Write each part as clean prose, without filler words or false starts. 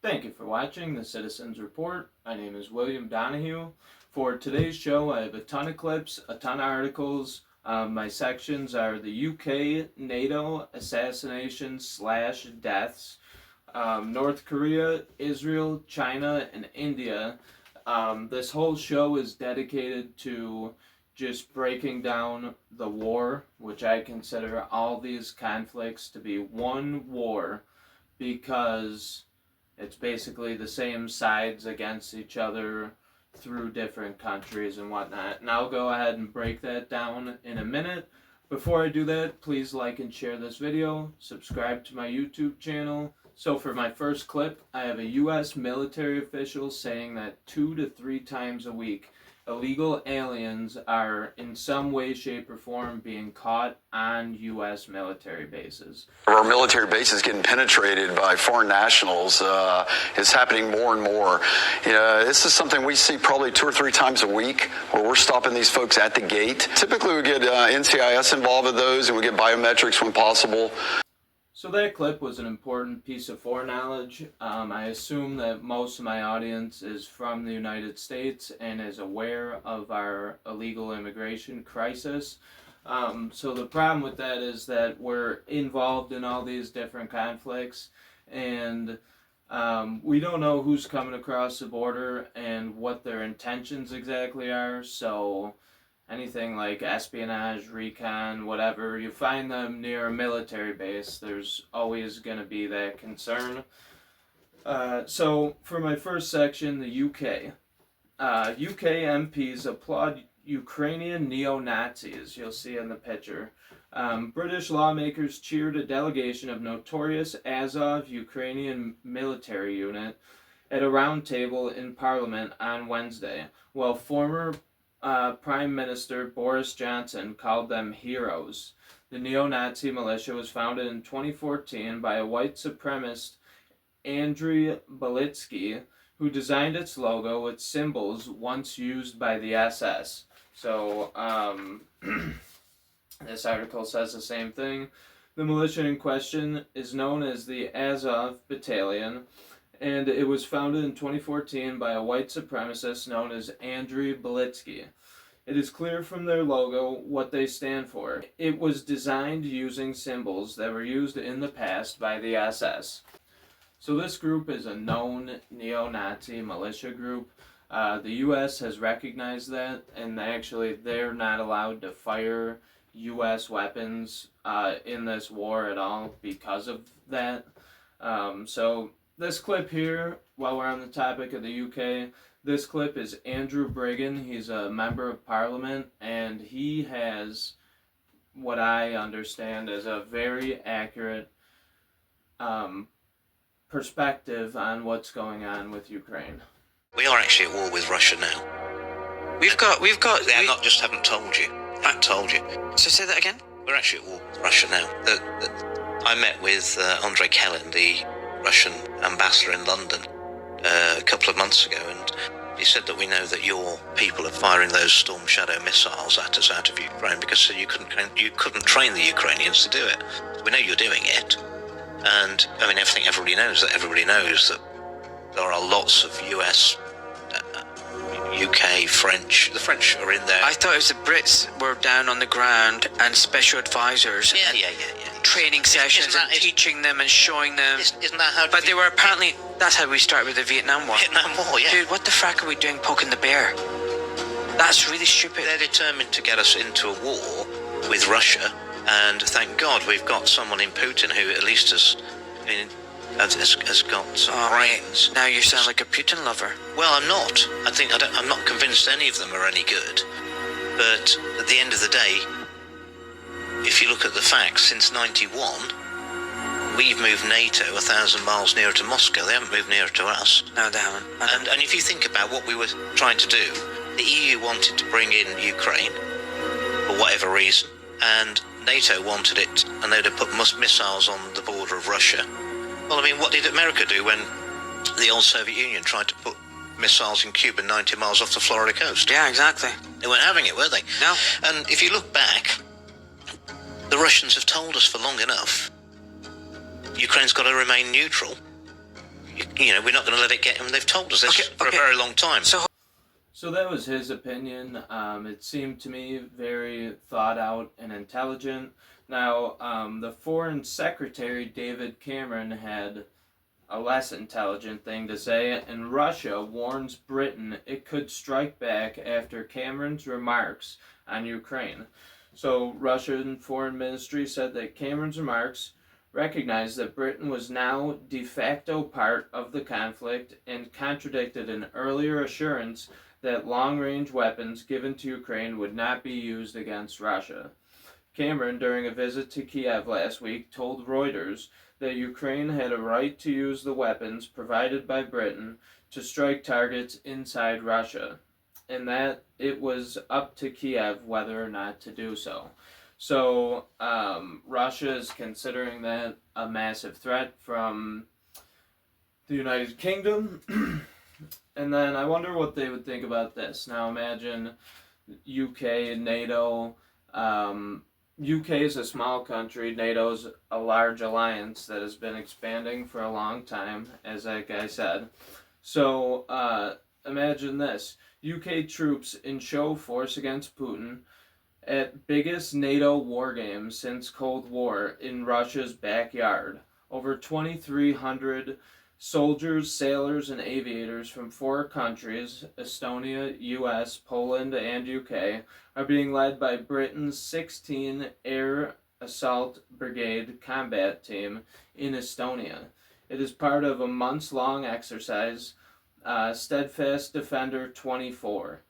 Thank you for watching the Citizens Report. My name is William Donahue. For today's show, I have a ton of clips, a ton of articles. My sections are the UK, NATO, assassinations/deaths, North Korea, Israel, China, and India. This whole show is dedicated to just breaking down the war, which I consider all these conflicts to be one war because it's basically the same sides against each other through different countries and whatnot. And I'll go ahead and break that down in a minute. Before I do that, please like and share this video, subscribe to my YouTube channel. So for my first clip, I have a U.S. military official saying that 2 to 3 times a week, illegal aliens are in some way, shape, or form being caught on U.S. military bases. Our military bases getting penetrated by foreign nationals is happening more and more. This is something we see probably 2 or 3 times a week where we're stopping these folks at the gate. Typically we get NCIS involved with those, and we get biometrics when possible. So that clip was an important piece of foreknowledge. I assume that most of my audience is from the United States and is aware of our illegal immigration crisis. So the problem with that is that we're involved in all these different conflicts, and we don't know who's coming across the border and what their intentions exactly are. So anything like espionage, recon, whatever, you find them near a military base, there's always going to be that concern. So for my first section, the UK. UK MPs applaud Ukrainian neo-Nazis, you'll see in the picture. British lawmakers cheered a delegation of notorious Azov Ukrainian military unit at a round table in Parliament on Wednesday, while former Prime Minister Boris Johnson called them heroes. The neo-Nazi militia was founded in 2014 by a white supremacist, Andriy Belitsky, who designed its logo with symbols once used by the SS. So, this article says the same thing. The militia in question is known as the Azov Battalion, and it was founded in 2014 by a white supremacist known as Andriy Belitsky. It is clear from their logo what they stand for. It was designed using symbols that were used in the past by the SS. So this group is a known neo-Nazi militia group. The U.S. has recognized that, and they're not allowed to fire U.S. weapons in this war at all because of that. So this clip here, while we're on the topic of the UK, this clip is Andrew Brigham. He's a member of Parliament, and he has what I understand as a very accurate perspective on what's going on with Ukraine. We are actually at war with Russia now. We've got. They not just haven't told you. I've told you. So say that again. We're actually at war with Russia now. I met with Andrei Kelin, the Russian ambassador in London, a couple of months ago, and he said that we know that your people are firing those Storm Shadow missiles at us out of Ukraine because you couldn't train the Ukrainians to do it. We know you're doing it, and I mean everybody knows that there are lots of US, UK, French. The French are in there. I thought it was the Brits were down on the ground and special advisors. Yeah. Training sessions and teaching them and showing them. Isn't that how? But they were apparently. That's how we started with the Vietnam War. Vietnam War, yeah. Dude, what the frack are we doing poking the bear? That's really stupid. They're determined to get us into a war with Russia, and thank God we've got someone in Putin who at least has got some brains. Now you sound like a Putin lover. Well, I'm not. I'm not convinced any of them are any good. But at the end of the day, if you look at the facts, since '91, we've moved NATO 1,000 miles nearer to Moscow. They haven't moved nearer to us. No, they haven't. And if you think about what we were trying to do, the EU wanted to bring in Ukraine for whatever reason, and NATO wanted it, and they'd have put missiles on the border of Russia. Well, I mean, what did America do when the old Soviet Union tried to put missiles in Cuba 90 miles off the Florida coast? Yeah, exactly. They weren't having it, were they? No. And if you look back, the Russians have told us for long enough, Ukraine's got to remain neutral. we're not going to let it get him. They've told us this for a very long time. So that was his opinion. It seemed to me very thought out and intelligent. Now, the Foreign Secretary, David Cameron, had a less intelligent thing to say, and Russia warns Britain it could strike back after Cameron's remarks on Ukraine. So, Russian Foreign Ministry said that Cameron's remarks recognized that Britain was now de facto part of the conflict and contradicted an earlier assurance that long-range weapons given to Ukraine would not be used against Russia. Cameron, during a visit to Kiev last week, told Reuters that Ukraine had a right to use the weapons provided by Britain to strike targets inside Russia, and that it was up to Kiev whether or not to do so. So, Russia is considering that a massive threat from the United Kingdom. And then I wonder what they would think about this. Now imagine UK and NATO. UK is a small country. NATO's a large alliance that has been expanding for a long time, as like I said. So imagine this. UK troops in show force against Putin at biggest NATO war games since Cold War in Russia's backyard. Over 2,300 soldiers, sailors, and aviators from 4 countries, Estonia, US, Poland, and UK, are being led by Britain's 16 Air Assault Brigade combat team in Estonia. It is part of a months-long exercise, Steadfast Defender 24,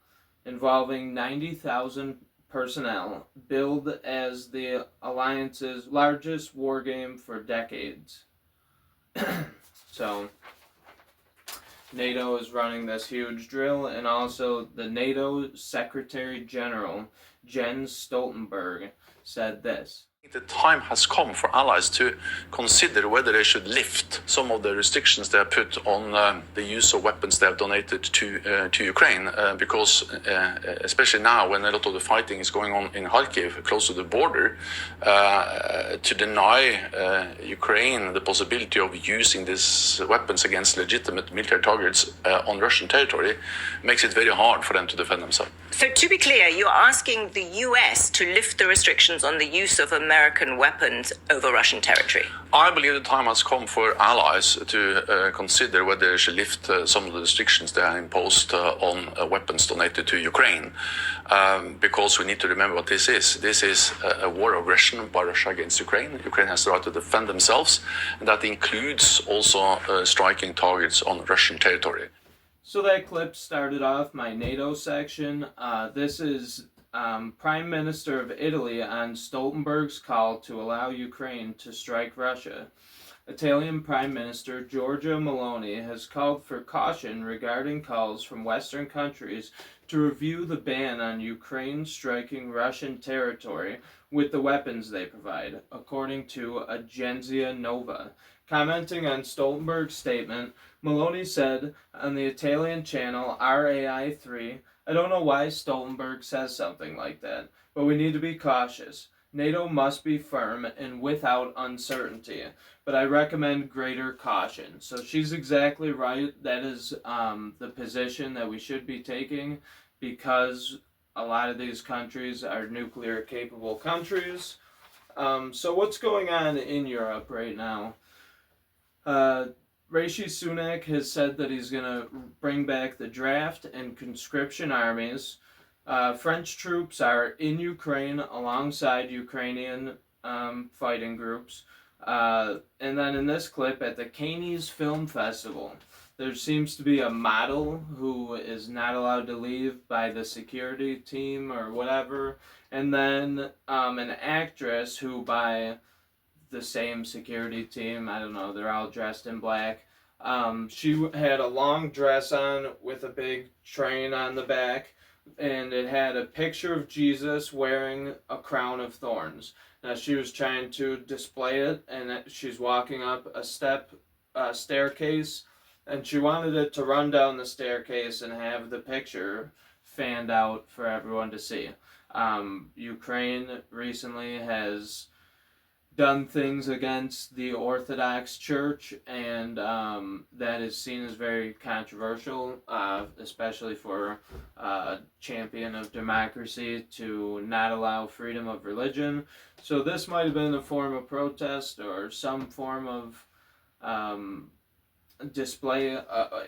involving 90,000 personnel, billed as the alliance's largest war game for decades. So, NATO is running this huge drill, and also the NATO Secretary General, Jens Stoltenberg, said this. The time has come for allies to consider whether they should lift some of the restrictions they have put on the use of weapons they have donated to Ukraine, because especially now when a lot of the fighting is going on in Kharkiv, close to the border, to deny Ukraine the possibility of using these weapons against legitimate military targets on Russian territory makes it very hard for them to defend themselves. So to be clear, you're asking the US to lift the restrictions on the use of American weapons over Russian territory? I believe the time has come for allies to consider whether they should lift some of the restrictions they have imposed on weapons donated to Ukraine, because we need to remember what this is. This is a war of aggression by Russia against Ukraine. Ukraine has the right to defend themselves, and that includes also striking targets on Russian territory. So that clip started off my NATO section. This is Prime Minister of Italy on Stoltenberg's call to allow Ukraine to strike Russia. Italian Prime Minister Giorgia Meloni has called for caution regarding calls from Western countries to review the ban on Ukraine striking Russian territory with the weapons they provide, according to Agenzia Nova. Commenting on Stoltenberg's statement, Meloni said on the Italian channel RAI3, "I don't know why Stoltenberg says something like that, but we need to be cautious. NATO must be firm and without uncertainty, but I recommend greater caution." So she's exactly right. That is the position that we should be taking, because a lot of these countries are nuclear capable countries. So what's going on in Europe right now? Rishi Sunak has said that he's going to bring back the draft and conscription armies. French troops are in Ukraine alongside Ukrainian fighting groups. And then in this clip at the Cannes Film Festival, there seems to be a model who is not allowed to leave by the security team or whatever. And then an actress who by the same security team, I don't know, they're all dressed in black. She had a long dress on with a big train on the back, and it had a picture of Jesus wearing a crown of thorns. Now she was trying to display it, and she's walking up a staircase, and she wanted it to run down the staircase and have the picture fanned out for everyone to see. Ukraine recently has done things against the Orthodox Church, and that is seen as very controversial, especially for a champion of democracy to not allow freedom of religion. So this might have been a form of protest or some form of um, display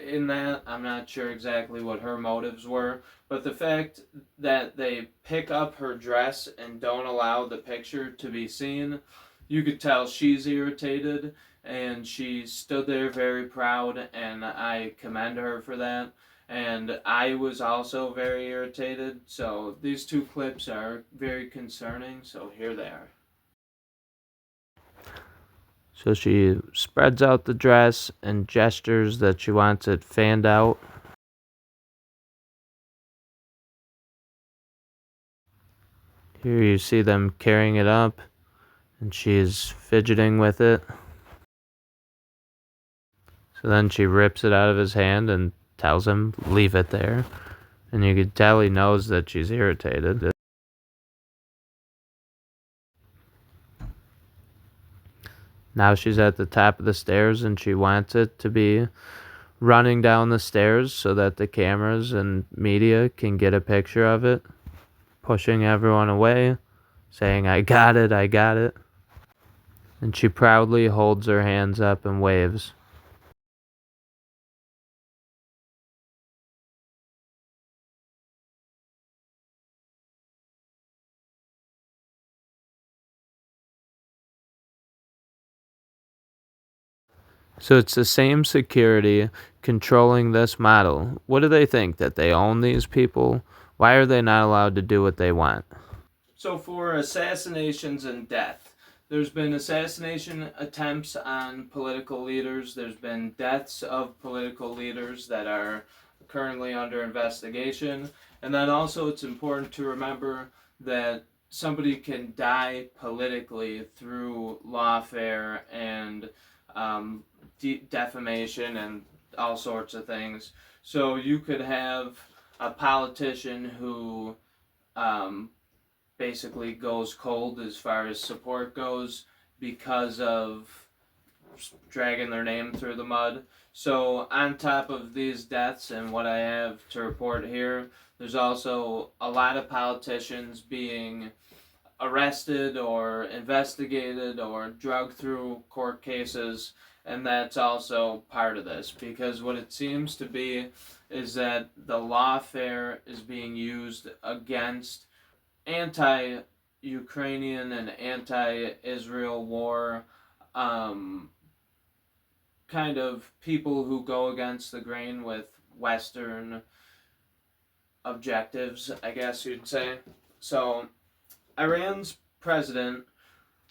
in that. I'm not sure exactly what her motives were, but the fact that they pick up her dress and don't allow the picture to be seen, you could tell she's irritated, and she stood there very proud, and I commend her for that. And I was also very irritated, so these two clips are very concerning, so here they are. So she spreads out the dress and gestures that she wants it fanned out. Here you see them carrying it up, and she's fidgeting with it. So then she rips it out of his hand and tells him, leave it there. And you can tell he knows that she's irritated. Now she's at the top of the stairs, and she wants it to be running down the stairs so that the cameras and media can get a picture of it, pushing everyone away, saying, I got it, I got it. And she proudly holds her hands up and waves. So it's the same security controlling this model. What do they think? That they own these people? Why are they not allowed to do what they want? So for assassinations and death, there's been assassination attempts on political leaders. There's been deaths of political leaders that are currently under investigation. And then also it's important to remember that somebody can die politically through lawfare and defamation and all sorts of things. So you could have a politician who um, basically goes cold as far as support goes because of dragging their name through the mud. So, on top of these deaths and what I have to report here, there's also a lot of politicians being arrested or investigated or drugged through court cases, and that's also part of this because what it seems to be is that the lawfare is being used against anti-Ukrainian and anti-Israel war kind of people who go against the grain with Western objectives, I guess you'd say. So, Iran's president,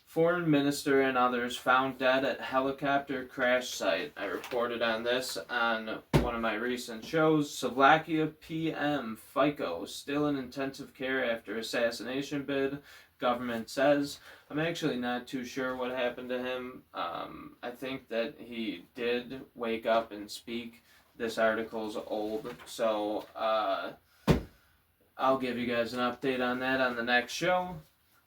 foreign minister, and others found dead at helicopter crash site. I reported on this on one of my recent shows. Slovakia PM Fico still in intensive care after assassination bid, government says. I'm actually not too sure what happened to him. I think that he did wake up and speak. This article's old, so I'll give you guys an update on that on the next show.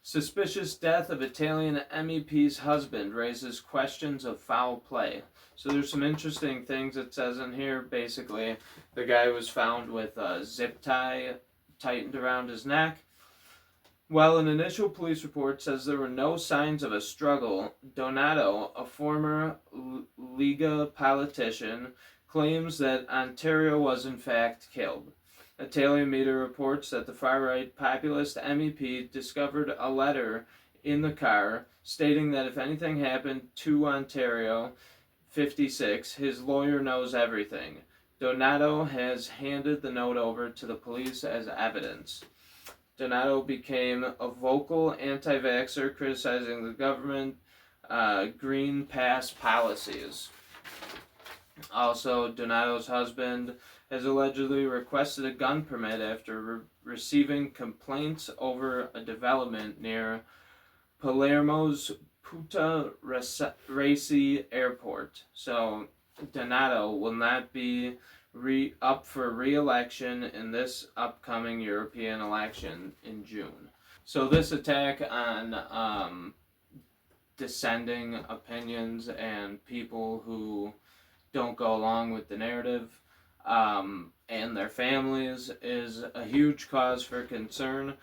Suspicious death of Italian MEP's husband raises questions of foul play. So there's some interesting things it says in here. Basically, the guy was found with a zip tie tightened around his neck. While an initial police report says there were no signs of a struggle, Donato, a former Lega politician, claims that Ontario was in fact killed. Italian media reports that the far-right populist MEP discovered a letter in the car stating that if anything happened to Ontario 56, his lawyer knows everything. Donato has handed the note over to the police as evidence. Donato became a vocal anti-vaxxer, criticizing the government Green Pass policies. Also, Donato's husband has allegedly requested a gun permit after receiving complaints over a development near Palermo's Punta Raisi airport. So, Donato will not be up for re-election in this upcoming European election in June. So this attack on dissenting opinions and people who don't go along with the narrative, and their families is a huge cause for concern.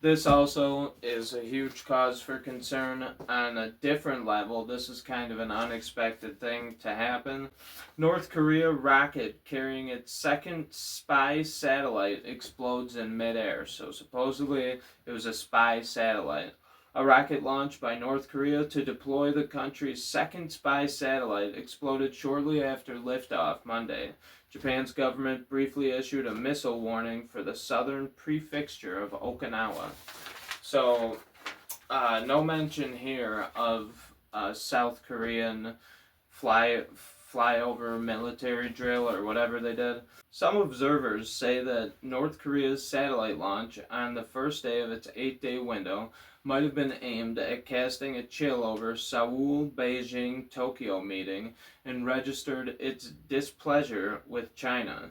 This also is a huge cause for concern on a different level. This is kind of an unexpected thing to happen. North Korea rocket carrying its second spy satellite explodes in midair. So supposedly it was a spy satellite. A rocket launched by North Korea to deploy the country's second spy satellite exploded shortly after liftoff Monday. Japan's government briefly issued a missile warning for the southern prefecture of Okinawa. So, no mention here of South Korean flyover military drill or whatever they did. Some observers say that North Korea's satellite launch on the first day of its 8-day window might have been aimed at casting a chill over Seoul, Beijing, Tokyo meeting and registered its displeasure with China.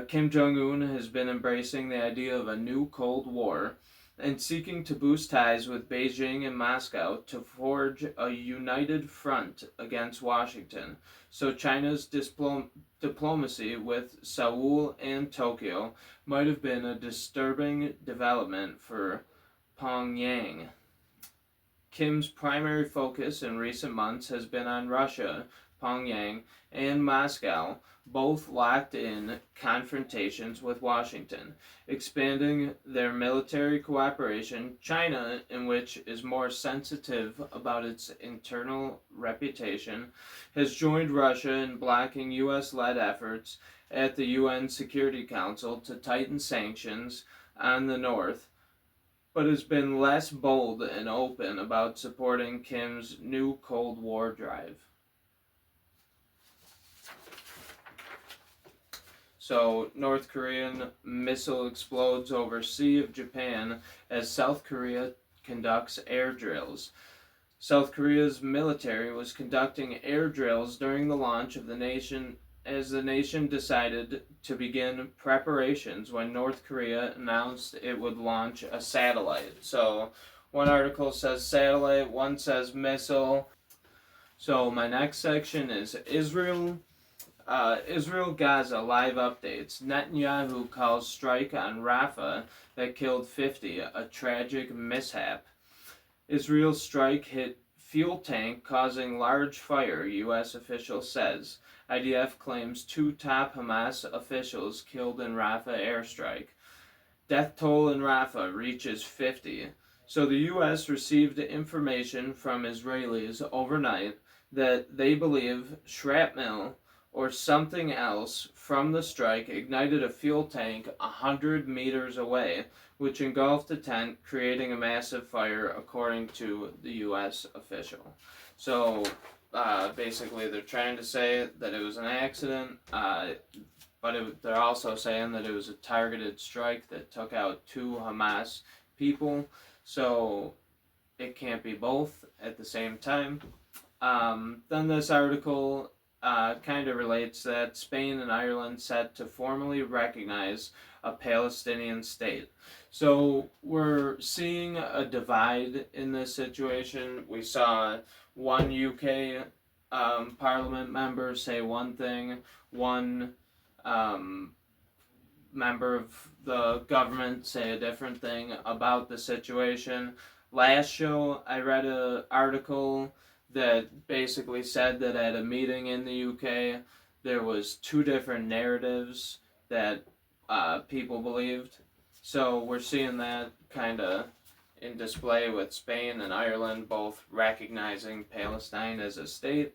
Kim Jong-un has been embracing the idea of a new Cold War and seeking to boost ties with Beijing and Moscow to forge a united front against Washington. So China's diplomacy with Seoul and Tokyo might have been a disturbing development for Pyongyang. Kim's primary focus in recent months has been on Russia, Pyongyang, and Moscow, both locked in confrontations with Washington. Expanding their military cooperation, China, in which is more sensitive about its internal reputation, has joined Russia in blocking U.S.-led efforts at the UN Security Council to tighten sanctions on the North, but has been less bold and open about supporting Kim's new Cold War drive. So, North Korean missile explodes over Sea of Japan as South Korea conducts air drills. South Korea's military was conducting air drills during the launch of the nation as the nation decided to begin preparations when North Korea announced it would launch a satellite. So one article says satellite, one says missile. So my next section is Israel. Israel-Gaza live updates. Netanyahu calls strike on Rafah that killed 50, a tragic mishap. Israel's strike hit fuel tank causing large fire, U.S. official says. IDF claims 2 top Hamas officials killed in Rafah airstrike. Death toll in Rafah reaches 50. So the U.S. received information from Israelis overnight that they believe shrapnel or something else from the strike ignited a fuel tank 100 meters away, which engulfed the tent, creating a massive fire, according to the U.S. official. So, basically, they're trying to say that it was an accident, but they're also saying that it was a targeted strike that took out 2 Hamas people, so it can't be both at the same time. Then this article kind of relates that Spain and Ireland set to formally recognize a Palestinian state. So we're seeing a divide in this situation. We saw one UK Parliament member say one thing, one member of the government say a different thing about the situation. Last show, I read an article that basically said that at a meeting in the UK, there was 2 different narratives that people believed. So we're seeing that kind of in display with Spain and Ireland both recognizing Palestine as a state.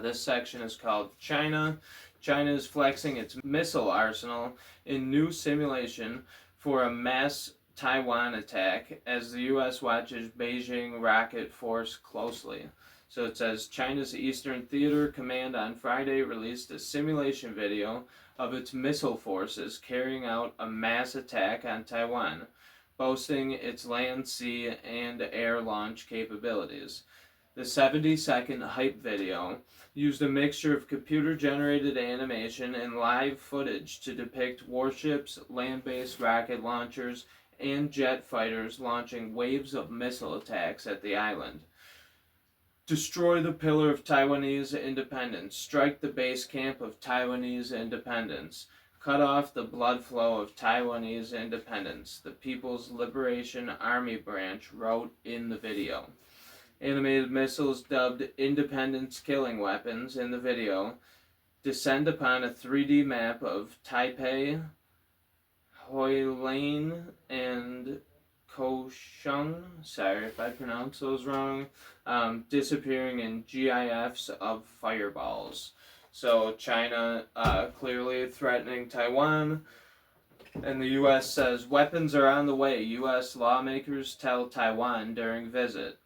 This section is called China. China is flexing its missile arsenal in new simulation for a mass Taiwan attack as the U.S. watches Beijing rocket force closely. So it says China's Eastern Theater Command on Friday released a simulation video of its missile forces carrying out a mass attack on Taiwan, boasting its land, sea, and air launch capabilities. The 70-second hype video used a mixture of computer-generated animation and live footage to depict warships, land-based rocket launchers, and jet fighters launching waves of missile attacks at the island. Destroy the pillar of Taiwanese independence. Strike the base camp of Taiwanese independence. Cut off the blood flow of Taiwanese independence, the People's Liberation Army branch wrote in the video. Animated missiles dubbed independence killing weapons in the video descend upon a 3D map of Taipei, Hoilane, and Kaohsiung, sorry if I pronounce those wrong, disappearing in GIFs of fireballs. So China clearly threatening Taiwan, and the U.S. says weapons are on the way. U.S. lawmakers tell Taiwan during visit.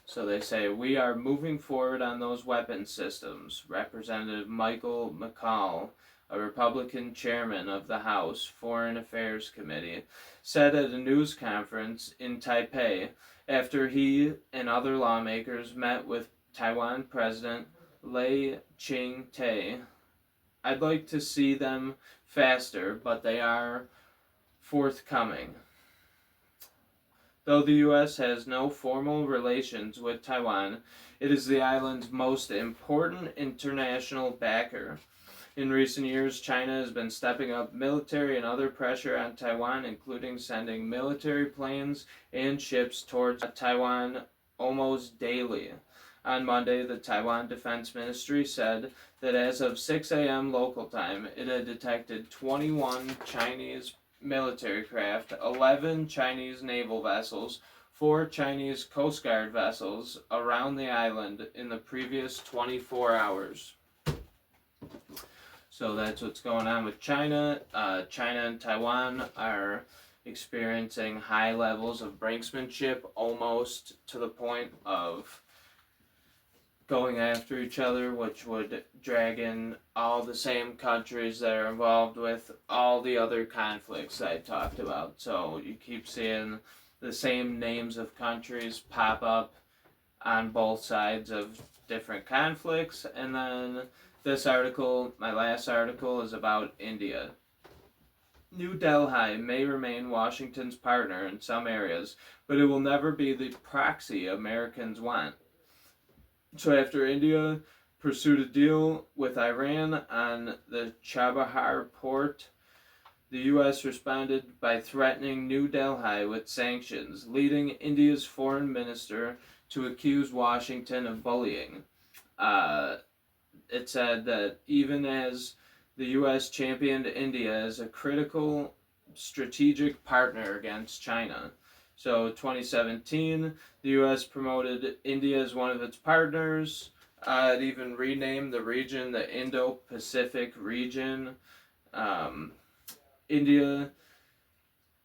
So they say, we are moving forward on those weapons systems. Representative Michael McCall, a Republican chairman of the House Foreign Affairs Committee, said at a news conference in Taipei after he and other lawmakers met with Taiwan President Lai Ching-te. I'd like to see them faster, but they are forthcoming. Though the U.S. has no formal relations with Taiwan, it is the island's most important international backer. In recent years, China has been stepping up military and other pressure on Taiwan, including sending military planes and ships towards Taiwan almost daily. On Monday, the Taiwan Defense Ministry said that as of 6 a.m. local time, it had detected 21 Chinese military craft, 11 Chinese naval vessels, 4 Chinese Coast Guard vessels around the island in the previous 24 hours. So that's what's going on with China. China and Taiwan are experiencing high levels of brinksmanship, almost to the point of going after each other, which would drag in all the same countries that are involved with all the other conflicts I talked about. So you keep seeing the same names of countries pop up on both sides of different conflicts. And then this article, my last article, is about India. New Delhi may remain Washington's partner in some areas, but it will never be the proxy Americans want. So after India pursued a deal with Iran on the Chabahar port, the U.S. responded by threatening New Delhi with sanctions, leading India's foreign minister to accuse Washington of bullying. It said that even as the U.S. championed India as a critical strategic partner against China. So 2017, the U.S. promoted India as one of its partners. It even renamed the region the Indo-Pacific region. India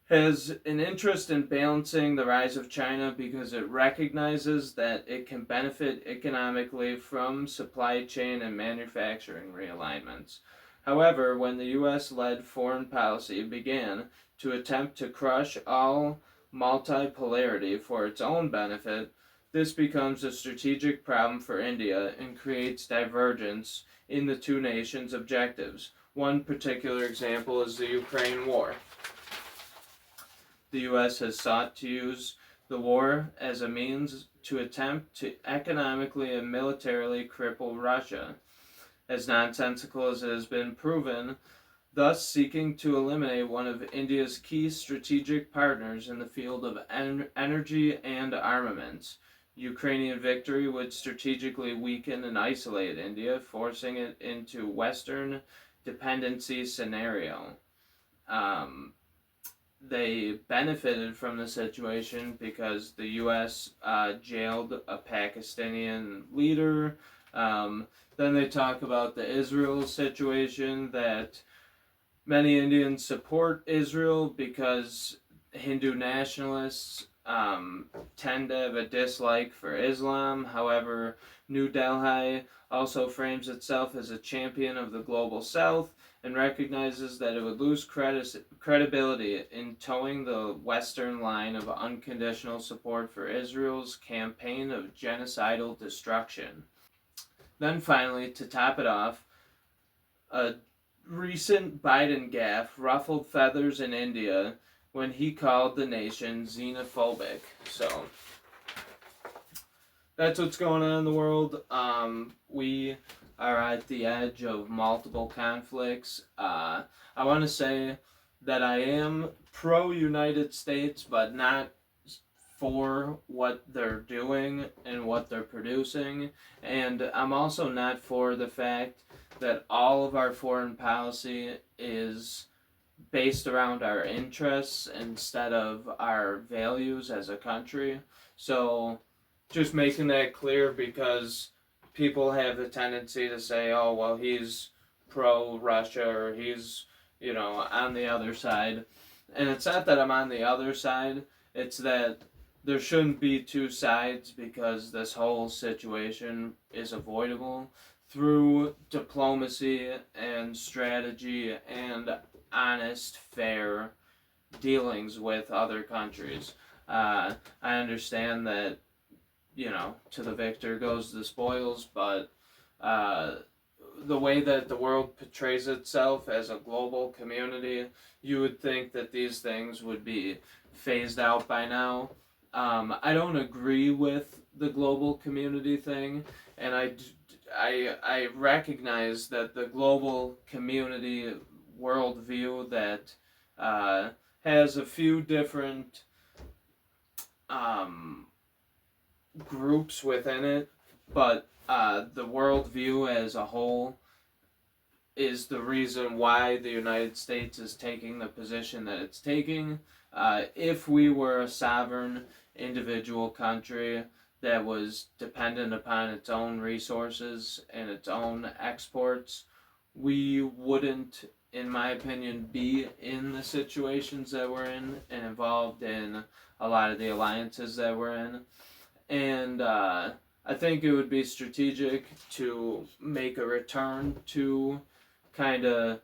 has an interest in balancing the rise of China because it recognizes that it can benefit economically from supply chain and manufacturing realignments. However, when the U.S.-led foreign policy began to attempt to crush all multipolarity for its own benefit, this becomes a strategic problem for India and creates divergence in the two nations' objectives. One particular example is the Ukraine war. The U.S. has sought to use the war as a means to attempt to economically and militarily cripple Russia. As nonsensical as it has been proven, thus seeking to eliminate one of India's key strategic partners in the field of energy and armaments. Ukrainian victory would strategically weaken and isolate India, forcing it into Western dependency scenario. They benefited from the situation because the U.S. Jailed a Pakistani leader. Then they talk about the Israel situation, that many Indians support Israel because Hindu nationalists tend to have a dislike for Islam. However, New Delhi also frames itself as a champion of the global South and recognizes that it would lose credibility in towing the Western line of unconditional support for Israel's campaign of genocidal destruction. Then finally, to top it off, a recent Biden gaffe ruffled feathers in India when he called the nation xenophobic. So that's what's going on in the world. We are at the edge of multiple conflicts. I want to say that I am pro-United States, but not for what they're doing and what they're producing. And I'm also not for the fact that all of our foreign policy is based around our interests instead of our values as a country. So just making that clear, because people have the tendency to say, oh, well, he's pro-Russia, or he's, on the other side. And it's not that I'm on the other side, it's that there shouldn't be two sides, because this whole situation is avoidable through diplomacy and strategy and honest, fair dealings with other countries. I understand that, to the victor goes the spoils, but the way that the world portrays itself as a global community, you would think that these things would be phased out by now. I don't agree with the global community thing, and I recognize that the global community worldview that has a few different groups within it, but the worldview as a whole is the reason why the United States is taking the position that it's taking. If we were a sovereign individual country that was dependent upon its own resources and its own exports, we wouldn't, in my opinion, be in the situations that we're in and involved in a lot of the alliances that we're in. And I think it would be strategic to make a return to kind of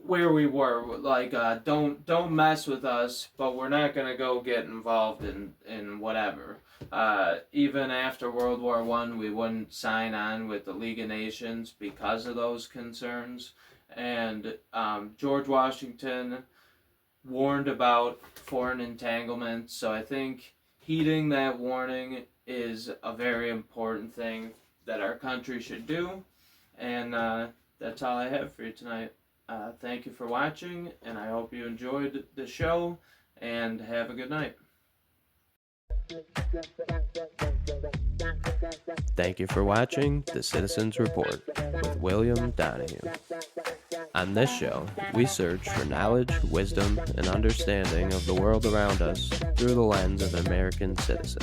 where we were, like don't mess with us, but we're not gonna go get involved in whatever. Even after World War I, we wouldn't sign on with the League of Nations because of those concerns. And George Washington warned about foreign entanglements, so I think heeding that warning is a very important thing that our country should do. And that's all I have for you tonight. Thank you for watching, and I hope you enjoyed the show, and have a good night. Thank you for watching The Citizens Report with William Donahue. On this show, we search for knowledge, wisdom, and understanding of the world around us through the lens of an American citizen.